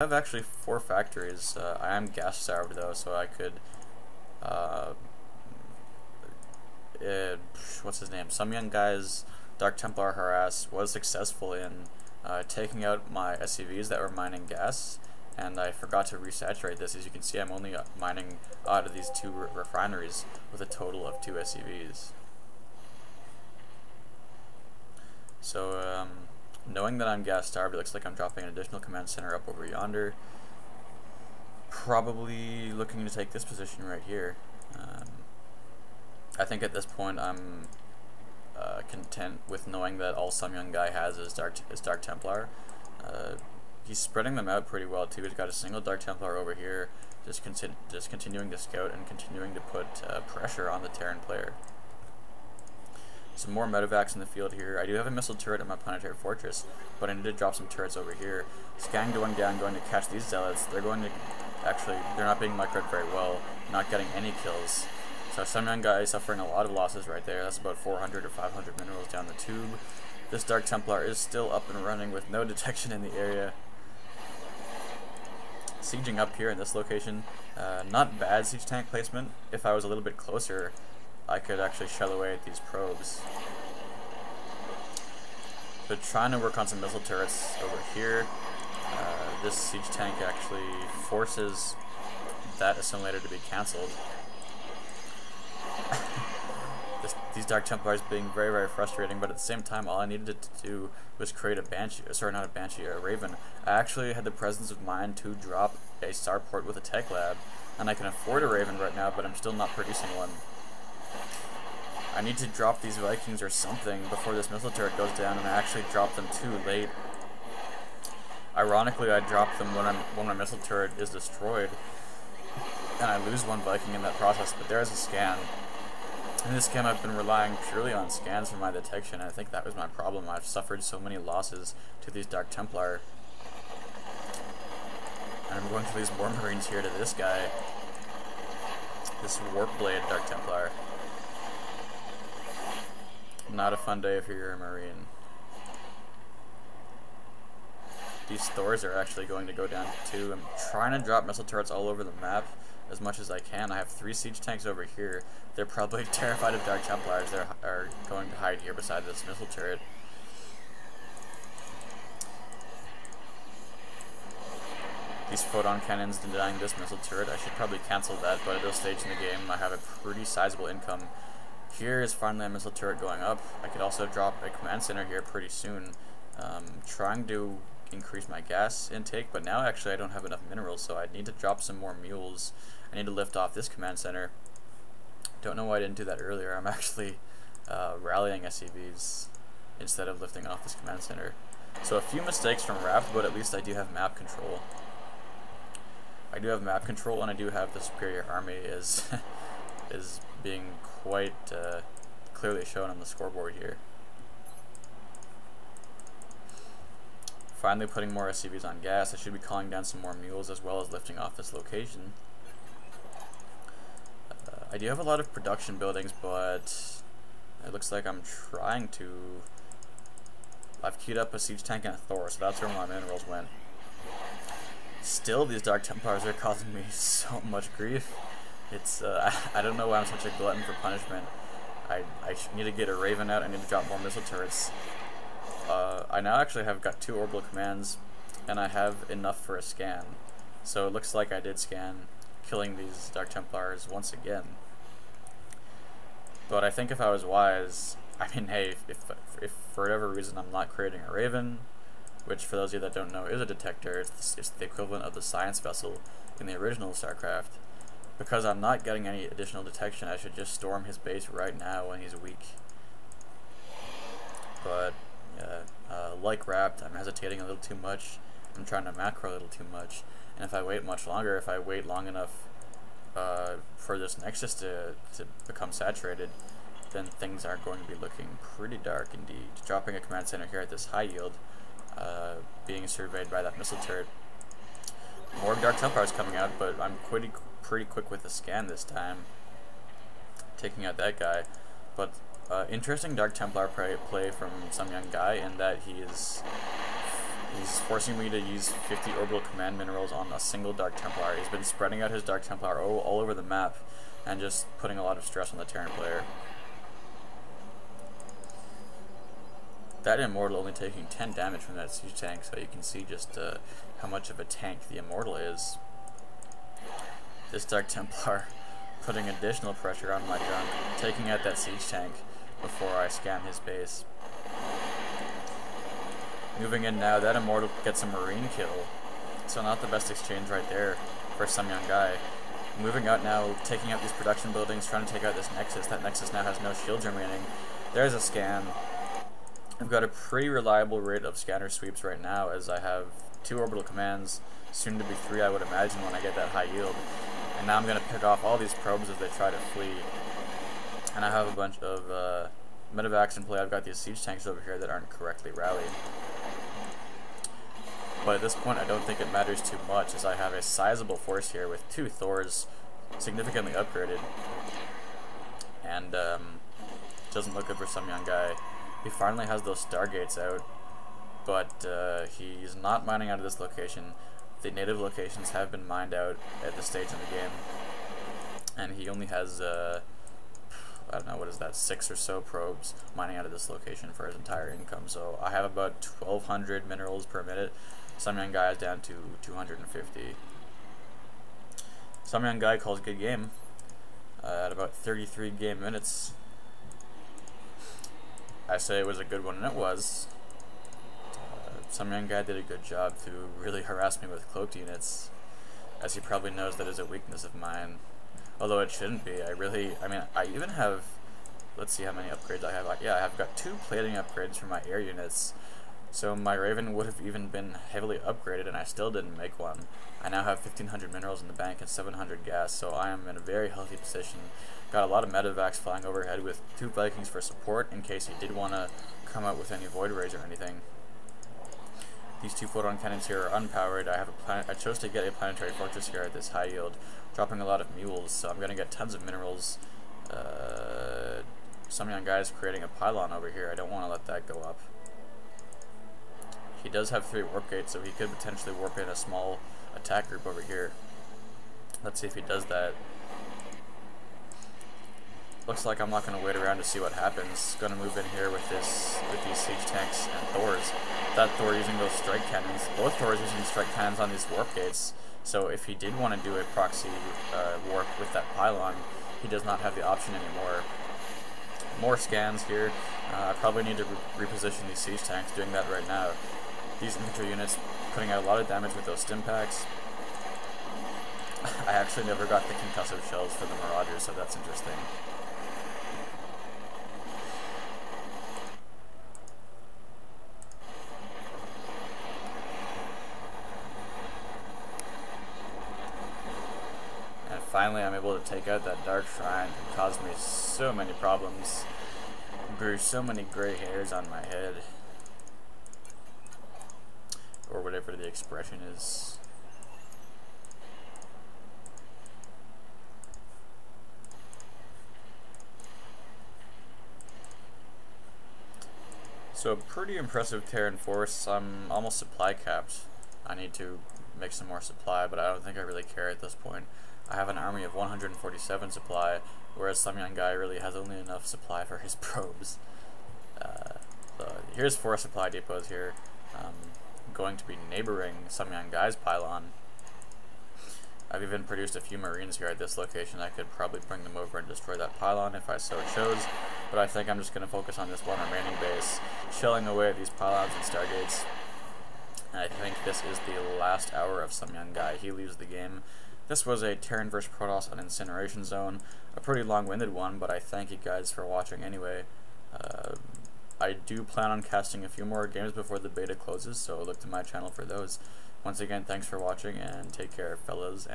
I have actually 4 factories. I am gas starved though, so I could what's his name? Some young guy's Dark Templar harass was successful in taking out my SCVs that were mining gas, and I forgot to resaturate this. As you can see, I'm only mining out of these 2 refineries with a total of 2 SCVs. So knowing that I'm gas starved, it looks like I'm dropping an additional command center up over yonder. Probably looking to take this position right here. I think at this point I'm content with knowing that all some young guy has is Dark Templar. He's spreading them out pretty well too. He's got a single Dark Templar over here, just continuing to scout and continuing to put pressure on the Terran player. Some more medevacs in the field here. I do have a missile turret in my planetary fortress, but I need to drop some turrets over here. Scan going down, going to catch these zealots. They're going to they're not being microed very well, not getting any kills. So some young guy is suffering a lot of losses right there. That's about 400 or 500 minerals down the tube. This Dark Templar is still up and running with no detection in the area. Sieging up here in this location. Not bad siege tank placement. If I was a little bit closer, I could actually shell away at these probes. But trying to work on some missile turrets over here. This siege tank actually forces that assimilator to be cancelled. These Dark Templars being very, very frustrating, but at the same time, all I needed to do was create a Banshee, sorry, not a Banshee, a Raven. I actually had the presence of mind to drop a starport with a tech lab, and I can afford a Raven right now, but I'm still not producing one. I need to drop these Vikings or something before this missile turret goes down, and I actually dropped them too late. Ironically, I dropped them when my missile turret is destroyed, and I lose 1 Viking in that process, but there's a scan. In this game, I've been relying purely on scans for my detection, and I think that was my problem. I've suffered so many losses to these Dark Templar. And I'm going to lose more Marines here to this guy. This Warp Blade Dark Templar. Not a fun day if you're a Marine. These Thors are actually going to go down too. I'm trying to drop missile turrets all over the map as much as I can. I have 3 siege tanks over here. They're probably terrified of Dark Templars. They are going to hide here beside this missile turret. These photon cannons denying this missile turret. I should probably cancel that, but at this stage in the game I have a pretty sizable income. Here is finally a missile turret going up. I could also drop a command center here pretty soon. Trying to increase my gas intake, but now actually I don't have enough minerals, so I need to drop some more mules. I need to lift off this command center. Don't know why I didn't do that earlier. I'm actually rallying SCVs instead of lifting off this command center. So a few mistakes from Raft, but at least I do have map control. I do have map control, and I do have the superior army is being quite clearly shown on the scoreboard here. Finally putting more SCVs on gas. I should be calling down some more mules as well as lifting off this location. I do have a lot of production buildings, but it looks like I'm trying to... I've queued up a siege tank and a Thor, so that's where my minerals went. Still, these Dark Templars are causing me so much grief. It's I don't know why I'm such a glutton for punishment. I need to get a Raven out. I need to drop more missile turrets. I now actually have got 2 orbital commands, and I have enough for a scan. So it looks like I did scan, killing these Dark Templars once again. But I think if I was wise, I mean, hey, if for whatever reason I'm not creating a Raven, which for those of you that don't know is a detector, it's the equivalent of the science vessel in the original StarCraft. Because I'm not getting any additional detection, I should just storm his base right now when he's weak. But like Rapt, I'm hesitating a little too much. I'm trying to macro a little too much, and if I wait much longer, if I wait long enough for this Nexus to become saturated, then things are going to be looking pretty dark indeed. Dropping a command center here at this high yield, being surveyed by that missile turret. More Dark Templars coming out, but I'm pretty quick with the scan this time, taking out that guy. But interesting Dark Templar play from some young guy in that he is He's forcing me to use 50 orbital command minerals on a single Dark Templar. He's been spreading out his Dark Templar all over the map and just putting a lot of stress on the Terran player. That Immortal only taking 10 damage from that siege tank, so you can see just how much of a tank the Immortal is. This Dark Templar putting additional pressure on my junk, taking out that siege tank before I scan his base. Moving in now, that Immortal gets a Marine kill, so not the best exchange right there for some young guy. Moving out now, taking out these production buildings, trying to take out this Nexus. That Nexus now has no shields remaining. There's a scan. I've got a pretty reliable rate of scanner sweeps right now, as I have 2 orbital commands, soon to be 3 I would imagine when I get that high yield. And now I'm going to pick off all these probes as they try to flee. And I have a bunch of medevacs in play. I've got these siege tanks over here that aren't correctly rallied. But at this point I don't think it matters too much, as I have a sizable force here with 2 Thors significantly upgraded. And doesn't look good for some young guy. He finally has those Stargates out, but he's not mining out of this location. The native locations have been mined out at this stage in the game, and he only has, I don't know, what is that, 6 or so probes mining out of this location for his entire income. So I have about 1,200 minerals per minute. Some young guy is down to 250. Some young guy calls good game at about 33 game minutes. I say it was a good one, and it was. Some young guy did a good job to really harass me with cloaked units, as he probably knows that is a weakness of mine. Although it shouldn't be. I even have, let's see how many upgrades I have. Yeah, I've got 2 plating upgrades for my air units. So my Raven would have even been heavily upgraded, and I still didn't make one. I now have 1,500 minerals in the bank and 700 gas, so I am in a very healthy position. Got a lot of medevacs flying overhead with 2 Vikings for support in case he did want to come out with any Void Rays or anything. These 2 photon cannons here are unpowered. I chose to get a planetary fortress here at this high yield, dropping a lot of mules, so I'm going to get tons of minerals. Some young guys creating a pylon over here. I don't want to let that go up. He does have 3 warp gates, so he could potentially warp in a small attack group over here. Let's see if he does that. Looks like I'm not going to wait around to see what happens. Going to move in here with these siege tanks and Thors. That Thor using those strike cannons. Both Thors using strike cannons on these warp gates. So if he did want to do a proxy warp with that pylon, he does not have the option anymore. More scans here. I probably need to reposition these siege tanks, doing that right now. These infantry units putting out a lot of damage with those stim packs. I actually never got the concussive shells for the Marauders, so that's interesting. And finally I'm able to take out that Dark Shrine that caused me so many problems. Grew so many gray hairs on my head. Or whatever the expression is. So pretty impressive Terran force. I'm almost supply capped. I need to make some more supply, but I don't think I really care at this point. I have an army of 147 supply, whereas some young guy really has only enough supply for his probes. So here's 4 supply depots here. Going to be neighboring some young guy's pylon. I've even produced a few Marines here at this location. I could probably bring them over and destroy that pylon if I so chose, but I think I'm just going to focus on this one remaining base, shelling away at these pylons and stargates. And I think this is the last hour of some young guy. He leaves the game. This was a Terran vs. Protoss on Incineration Zone, a pretty long-winded one, but I thank you guys for watching anyway. I do plan on casting a few more games before the beta closes, so look to my channel for those. Once again, thanks for watching, and take care, fellas.